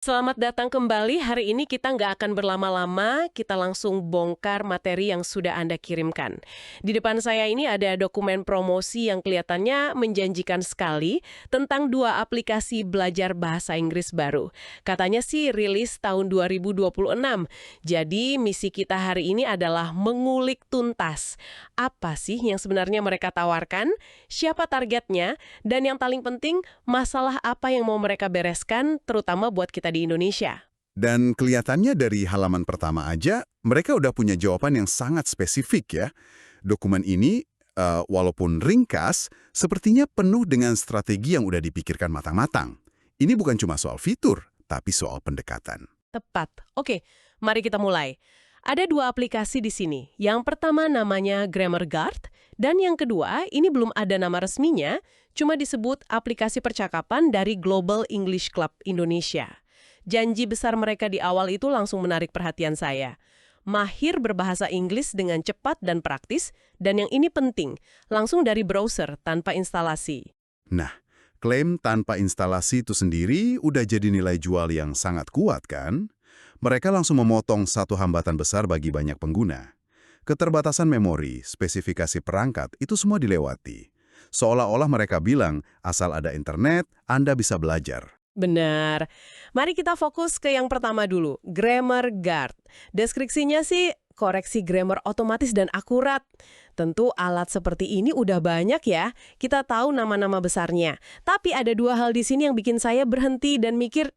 Selamat datang kembali. Hari ini kita nggak akan berlama-lama, kita langsung bongkar materi yang sudah Anda kirimkan. Di depan saya ini ada dokumen promosi yang kelihatannya menjanjikan sekali tentang dua aplikasi belajar bahasa Inggris baru. Katanya sih rilis tahun 2026. Jadi misi kita hari ini adalah mengulik tuntas. Apa sih yang sebenarnya mereka tawarkan? Siapa targetnya? Dan yang paling penting, masalah apa yang mau mereka bereskan, terutama buat kita di Indonesia. Dan kelihatannya dari halaman pertama aja, mereka udah punya jawaban yang sangat spesifik ya. Dokumen ini, walaupun ringkas, sepertinya penuh dengan strategi yang udah dipikirkan matang-matang. Ini bukan cuma soal fitur, tapi soal pendekatan. Tepat. Oke, mari kita mulai. Ada dua aplikasi di sini. Yang pertama namanya Grammar Guard, dan yang kedua, ini belum ada nama resminya, cuma disebut aplikasi percakapan dari Global English Club Indonesia. Janji besar mereka di awal itu langsung menarik perhatian saya. Mahir berbahasa Inggris dengan cepat dan praktis, dan yang ini penting, langsung dari browser tanpa instalasi. Nah, klaim tanpa instalasi itu sendiri udah jadi nilai jual yang sangat kuat kan? Mereka langsung memotong satu hambatan besar bagi banyak pengguna. Keterbatasan memori, spesifikasi perangkat, itu semua dilewati. Seolah-olah mereka bilang, asal ada internet, Anda bisa belajar. Benar. Mari kita fokus ke yang pertama dulu, Grammar Guard. Deskripsinya sih koreksi grammar otomatis dan akurat. Tentu alat seperti ini udah banyak ya, kita tahu nama-nama besarnya. Tapi ada dua hal di sini yang bikin saya berhenti dan mikir,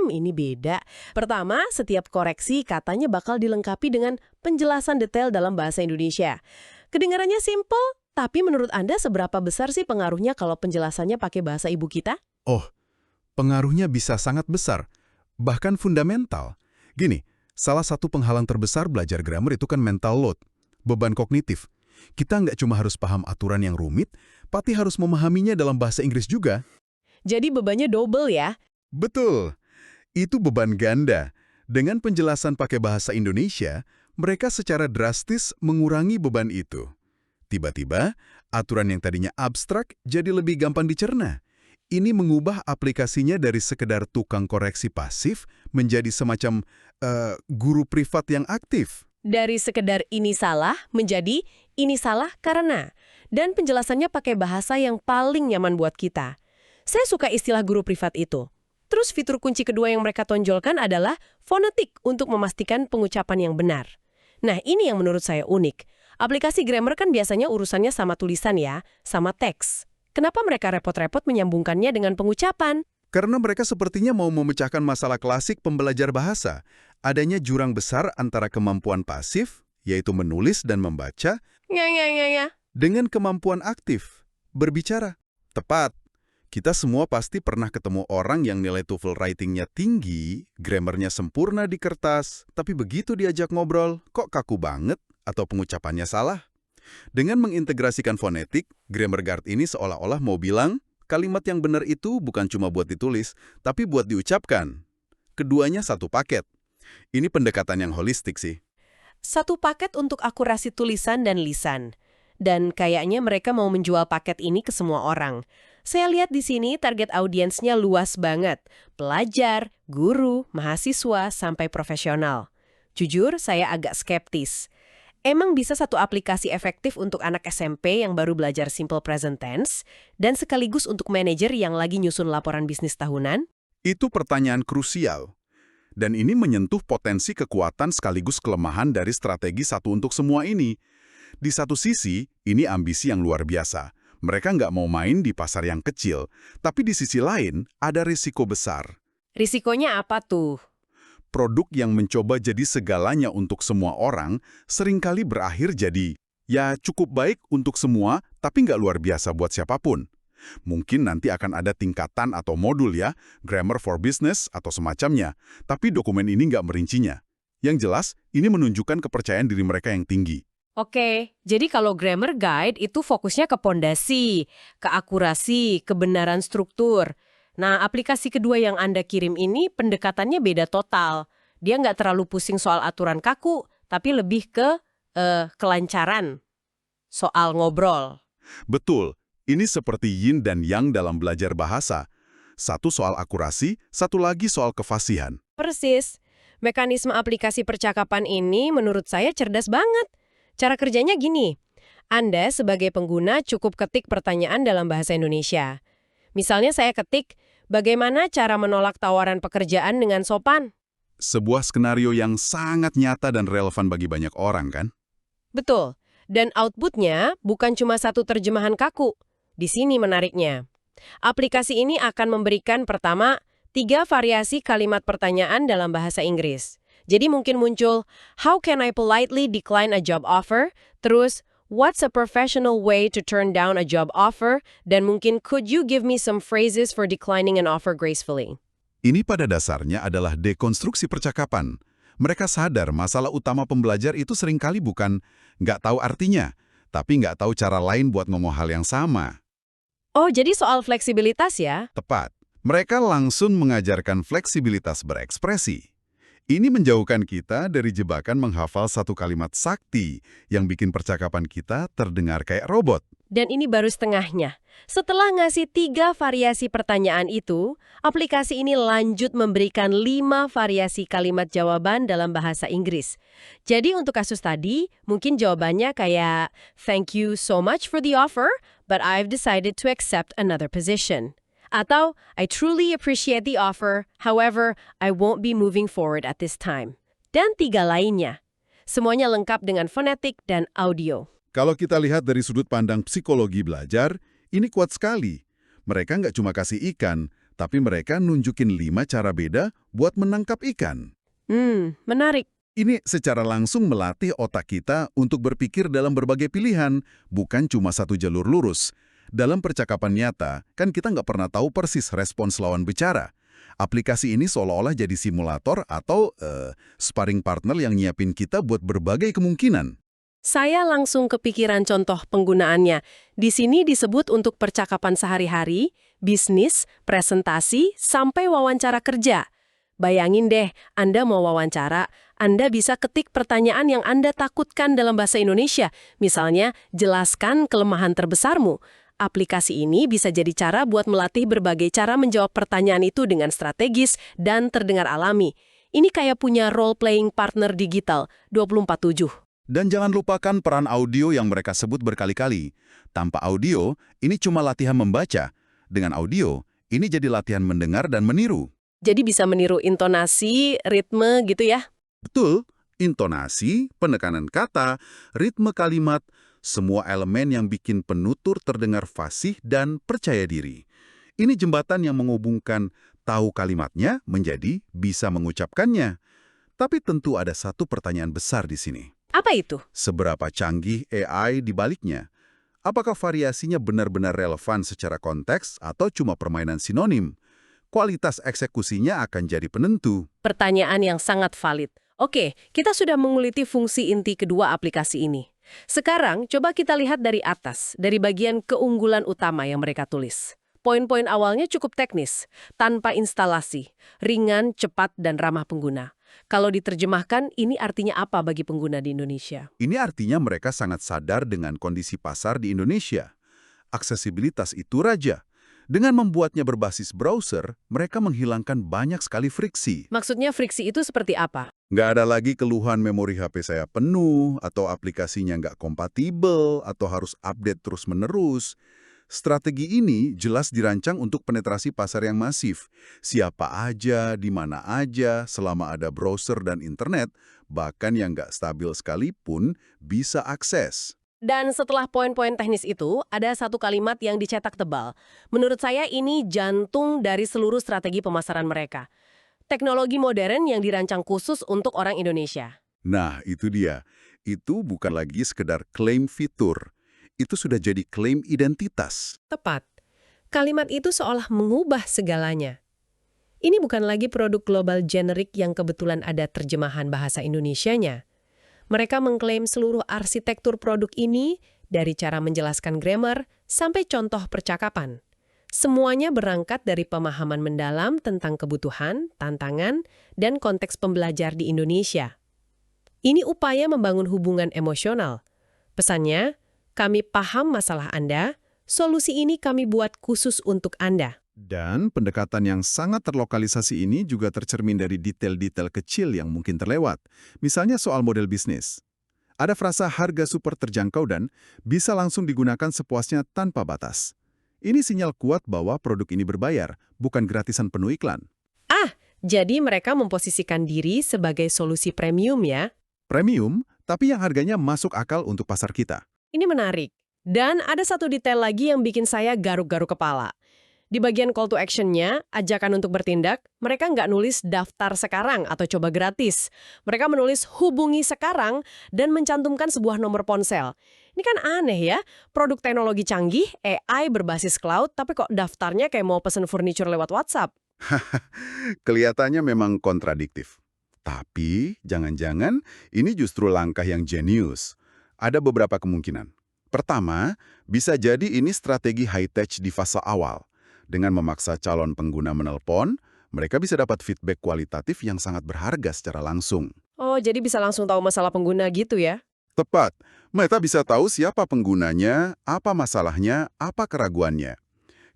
ini beda. Pertama, setiap koreksi katanya bakal dilengkapi dengan penjelasan detail dalam bahasa Indonesia. Kedengarannya simple, tapi menurut Anda seberapa besar sih pengaruhnya kalau penjelasannya pakai bahasa ibu kita? Oh, pengaruhnya bisa sangat besar, bahkan fundamental. Gini, salah satu penghalang terbesar belajar grammar itu kan mental load, beban kognitif. Kita nggak cuma harus paham aturan yang rumit, tapi harus memahaminya dalam bahasa Inggris juga. Jadi bebannya double ya? Betul, itu beban ganda. Dengan penjelasan pakai bahasa Indonesia, mereka secara drastis mengurangi beban itu. Tiba-tiba, aturan yang tadinya abstrak jadi lebih gampang dicerna. Ini mengubah aplikasinya dari sekedar tukang koreksi pasif menjadi semacam guru privat yang aktif. Dari sekedar ini salah menjadi ini salah karena. Dan penjelasannya pakai bahasa yang paling nyaman buat kita. Saya suka istilah guru privat itu. Terus fitur kunci kedua yang mereka tonjolkan adalah fonetik untuk memastikan pengucapan yang benar. Nah, ini yang menurut saya unik. Aplikasi grammar kan biasanya urusannya sama tulisan ya, sama teks. Kenapa mereka repot-repot menyambungkannya dengan pengucapan? Karena mereka sepertinya mau memecahkan masalah klasik pembelajar bahasa. Adanya jurang besar antara kemampuan pasif, yaitu menulis dan membaca, Ya. dengan kemampuan aktif, berbicara. Tepat. Kita semua pasti pernah ketemu orang yang nilai TOEFL writing-nya tinggi, grammarnya sempurna di kertas, tapi begitu diajak ngobrol, kok kaku banget atau pengucapannya salah? Dengan mengintegrasikan fonetik, Grammar Guard ini seolah-olah mau bilang, kalimat yang benar itu bukan cuma buat ditulis, tapi buat diucapkan. Keduanya satu paket. Ini pendekatan yang holistik sih. Satu paket untuk akurasi tulisan dan lisan. Dan kayaknya mereka mau menjual paket ini ke semua orang. Saya lihat di sini target audiensnya luas banget. Pelajar, guru, mahasiswa, sampai profesional. Jujur, saya agak skeptis. Emang bisa satu aplikasi efektif untuk anak SMP yang baru belajar simple present tense dan sekaligus untuk manajer yang lagi nyusun laporan bisnis tahunan? Itu pertanyaan krusial. Dan ini menyentuh potensi kekuatan sekaligus kelemahan dari strategi satu untuk semua ini. Di satu sisi, ini ambisi yang luar biasa. Mereka nggak mau main di pasar yang kecil. Tapi di sisi lain, ada risiko besar. Risikonya apa tuh? Produk yang mencoba jadi segalanya untuk semua orang seringkali berakhir jadi, ya cukup baik untuk semua, tapi nggak luar biasa buat siapapun. Mungkin nanti akan ada tingkatan atau modul ya, Grammar for Business atau semacamnya, tapi dokumen ini nggak merincinya. Yang jelas, ini menunjukkan kepercayaan diri mereka yang tinggi. Oke, jadi kalau grammar guide itu fokusnya ke pondasi, ke akurasi, kebenaran struktur. Nah, aplikasi kedua yang Anda kirim ini pendekatannya beda total. Dia nggak terlalu pusing soal aturan kaku, tapi lebih ke kelancaran, soal ngobrol. Betul, ini seperti yin dan yang dalam belajar bahasa. Satu soal akurasi, satu lagi soal kefasihan. Persis. Mekanisme aplikasi percakapan ini menurut saya cerdas banget. Cara kerjanya gini. Anda sebagai pengguna cukup ketik pertanyaan dalam bahasa Indonesia. Misalnya saya ketik, bagaimana cara menolak tawaran pekerjaan dengan sopan? Sebuah skenario yang sangat nyata dan relevan bagi banyak orang, kan? Betul. Dan outputnya bukan cuma satu terjemahan kaku. Di sini menariknya. Aplikasi ini akan memberikan pertama, 3 variasi kalimat pertanyaan dalam bahasa Inggris. Jadi mungkin muncul, how can I politely decline a job offer? Terus, what's a professional way to turn down a job offer? Dan mungkin, could you give me some phrases for declining an offer gracefully? Ini pada dasarnya adalah dekonstruksi percakapan. Mereka sadar masalah utama pembelajar itu seringkali bukan nggak tahu artinya, tapi nggak tahu cara lain buat ngomong hal yang sama. Oh, jadi soal fleksibilitas ya? Tepat. Mereka langsung mengajarkan fleksibilitas berekspresi. Ini menjauhkan kita dari jebakan menghafal satu kalimat sakti yang bikin percakapan kita terdengar kayak robot. Dan ini baru setengahnya. Setelah ngasih 3 variasi pertanyaan itu, aplikasi ini lanjut memberikan 5 variasi kalimat jawaban dalam bahasa Inggris. Jadi untuk kasus tadi, mungkin jawabannya kayak, thank you so much for the offer, but I've decided to accept another position. Atau, I truly appreciate the offer, however, I won't be moving forward at this time. Dan 3 lainnya. Semuanya lengkap dengan fonetik dan audio. Kalau kita lihat dari sudut pandang psikologi belajar, ini kuat sekali. Mereka nggak cuma kasih ikan, tapi mereka nunjukin 5 cara beda buat menangkap ikan. Menarik. Ini secara langsung melatih otak kita untuk berpikir dalam berbagai pilihan, bukan cuma satu jalur lurus. Dalam percakapan nyata, kan kita nggak pernah tahu persis respons lawan bicara. Aplikasi ini seolah-olah jadi simulator atau sparring partner yang nyiapin kita buat berbagai kemungkinan. Saya langsung kepikiran contoh penggunaannya. Di sini disebut untuk percakapan sehari-hari, bisnis, presentasi, sampai wawancara kerja. Bayangin deh, Anda mau wawancara, Anda bisa ketik pertanyaan yang Anda takutkan dalam bahasa Indonesia. Misalnya, jelaskan kelemahan terbesarmu. Aplikasi ini bisa jadi cara buat melatih berbagai cara menjawab pertanyaan itu dengan strategis dan terdengar alami. Ini kayak punya role-playing partner digital, 24/7. Dan jangan lupakan peran audio yang mereka sebut berkali-kali. Tanpa audio, ini cuma latihan membaca. Dengan audio, ini jadi latihan mendengar dan meniru. Jadi bisa meniru intonasi, ritme gitu ya? Betul, intonasi, penekanan kata, ritme kalimat, semua elemen yang bikin penutur terdengar fasih dan percaya diri. Ini jembatan yang menghubungkan tahu kalimatnya menjadi bisa mengucapkannya. Tapi tentu ada satu pertanyaan besar di sini. Apa itu? Seberapa canggih AI di baliknya? Apakah variasinya benar-benar relevan secara konteks atau cuma permainan sinonim? Kualitas eksekusinya akan jadi penentu. Pertanyaan yang sangat valid. Oke, kita sudah menguliti fungsi inti kedua aplikasi ini. Sekarang, coba kita lihat dari atas, dari bagian keunggulan utama yang mereka tulis. Poin-poin awalnya cukup teknis, tanpa instalasi, ringan, cepat, dan ramah pengguna. Kalau diterjemahkan, ini artinya apa bagi pengguna di Indonesia? Ini artinya mereka sangat sadar dengan kondisi pasar di Indonesia. Aksesibilitas itu raja. Dengan membuatnya berbasis browser, mereka menghilangkan banyak sekali friksi. Maksudnya friksi itu seperti apa? Nggak ada lagi keluhan memori HP saya penuh, atau aplikasinya nggak kompatibel, atau harus update terus-menerus. Strategi ini jelas dirancang untuk penetrasi pasar yang masif. Siapa aja, di mana aja, selama ada browser dan internet, bahkan yang nggak stabil sekalipun, bisa akses. Dan setelah poin-poin teknis itu, ada satu kalimat yang dicetak tebal. Menurut saya ini jantung dari seluruh strategi pemasaran mereka. Teknologi modern yang dirancang khusus untuk orang Indonesia. Nah, itu dia. Itu bukan lagi sekedar klaim fitur. Itu sudah jadi klaim identitas. Tepat. Kalimat itu seolah mengubah segalanya. Ini bukan lagi produk global generik yang kebetulan ada terjemahan bahasa Indonesianya. Mereka mengklaim seluruh arsitektur produk ini dari cara menjelaskan grammar sampai contoh percakapan. Semuanya berangkat dari pemahaman mendalam tentang kebutuhan, tantangan, dan konteks pembelajar di Indonesia. Ini upaya membangun hubungan emosional. Pesannya, kami paham masalah Anda, solusi ini kami buat khusus untuk Anda. Dan pendekatan yang sangat terlokalisasi ini juga tercermin dari detail-detail kecil yang mungkin terlewat. Misalnya soal model bisnis. Ada frasa harga super terjangkau dan bisa langsung digunakan sepuasnya tanpa batas. Ini sinyal kuat bahwa produk ini berbayar, bukan gratisan penuh iklan. Jadi mereka memposisikan diri sebagai solusi premium ya? Premium, tapi yang harganya masuk akal untuk pasar kita. Ini menarik. Dan ada satu detail lagi yang bikin saya garuk-garuk kepala. Di bagian call to action-nya, ajakan untuk bertindak, mereka nggak nulis daftar sekarang atau coba gratis. Mereka menulis hubungi sekarang dan mencantumkan sebuah nomor ponsel. Ini kan aneh ya, produk teknologi canggih, AI berbasis cloud, tapi kok daftarnya kayak mau pesen furniture lewat WhatsApp. Kelihatannya memang kontradiktif. Tapi, jangan-jangan ini justru langkah yang jenius. Ada beberapa kemungkinan. Pertama, bisa jadi ini strategi high-tech di fase awal. Dengan memaksa calon pengguna menelpon, mereka bisa dapat feedback kualitatif yang sangat berharga secara langsung. Oh, jadi bisa langsung tahu masalah pengguna gitu ya? Tepat, mereka bisa tahu siapa penggunanya, apa masalahnya, apa keraguannya.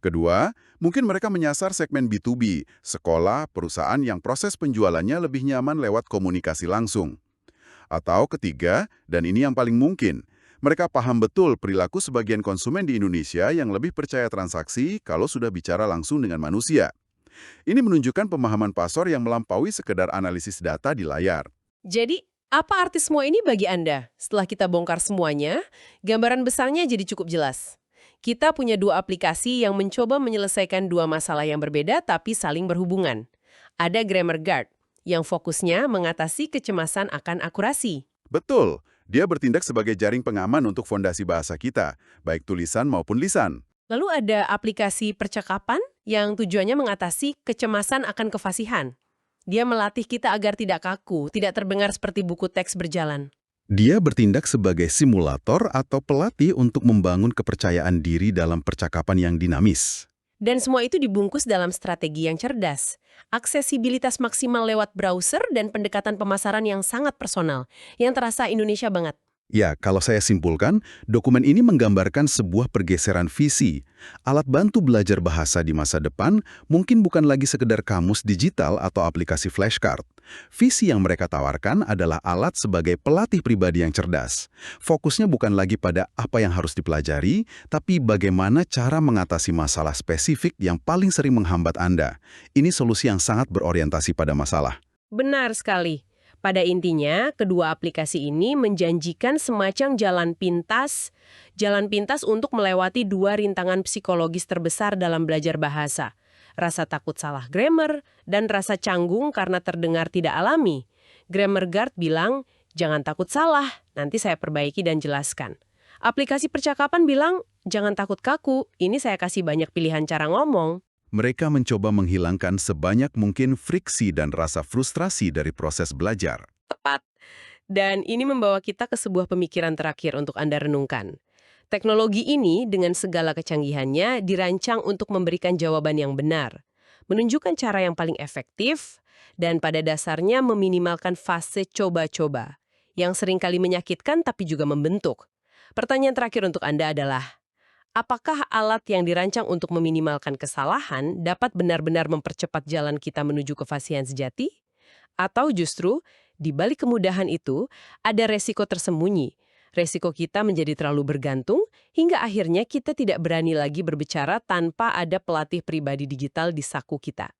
Kedua, mungkin mereka menyasar segmen B2B, sekolah, perusahaan yang proses penjualannya lebih nyaman lewat komunikasi langsung. Atau ketiga, dan ini yang paling mungkin, mereka paham betul perilaku sebagian konsumen di Indonesia yang lebih percaya transaksi kalau sudah bicara langsung dengan manusia. Ini menunjukkan pemahaman pasar yang melampaui sekedar analisis data di layar. Jadi, apa arti semua ini bagi Anda? Setelah kita bongkar semuanya, gambaran besarnya jadi cukup jelas. Kita punya dua aplikasi yang mencoba menyelesaikan dua masalah yang berbeda tapi saling berhubungan. Ada Grammar Guard, yang fokusnya mengatasi kecemasan akan akurasi. Betul, dia bertindak sebagai jaring pengaman untuk fondasi bahasa kita, baik tulisan maupun lisan. Lalu ada aplikasi percakapan yang tujuannya mengatasi kecemasan akan kefasihan. Dia melatih kita agar tidak kaku, tidak terdengar seperti buku teks berjalan. Dia bertindak sebagai simulator atau pelatih untuk membangun kepercayaan diri dalam percakapan yang dinamis. Dan semua itu dibungkus dalam strategi yang cerdas. Aksesibilitas maksimal lewat browser dan pendekatan pemasaran yang sangat personal, yang terasa Indonesia banget. Ya, kalau saya simpulkan, dokumen ini menggambarkan sebuah pergeseran visi. Alat bantu belajar bahasa di masa depan mungkin bukan lagi sekedar kamus digital atau aplikasi flashcard. Visi yang mereka tawarkan adalah alat sebagai pelatih pribadi yang cerdas. Fokusnya bukan lagi pada apa yang harus dipelajari, tapi bagaimana cara mengatasi masalah spesifik yang paling sering menghambat Anda. Ini solusi yang sangat berorientasi pada masalah. Benar sekali. Pada intinya, kedua aplikasi ini menjanjikan semacam jalan pintas untuk melewati dua rintangan psikologis terbesar dalam belajar bahasa. Rasa takut salah grammar dan rasa canggung karena terdengar tidak alami. Grammar Guard bilang, jangan takut salah, nanti saya perbaiki dan jelaskan. Aplikasi percakapan bilang, jangan takut kaku, ini saya kasih banyak pilihan cara ngomong. Mereka mencoba menghilangkan sebanyak mungkin friksi dan rasa frustrasi dari proses belajar. Tepat. Dan ini membawa kita ke sebuah pemikiran terakhir untuk Anda renungkan. Teknologi ini dengan segala kecanggihannya dirancang untuk memberikan jawaban yang benar, menunjukkan cara yang paling efektif, dan pada dasarnya meminimalkan fase coba-coba, yang seringkali menyakitkan tapi juga membentuk. Pertanyaan terakhir untuk Anda adalah, apakah alat yang dirancang untuk meminimalkan kesalahan dapat benar-benar mempercepat jalan kita menuju kefasihan sejati? Atau justru, di balik kemudahan itu, ada resiko tersembunyi. Resiko kita menjadi terlalu bergantung, hingga akhirnya kita tidak berani lagi berbicara tanpa ada pelatih pribadi digital di saku kita.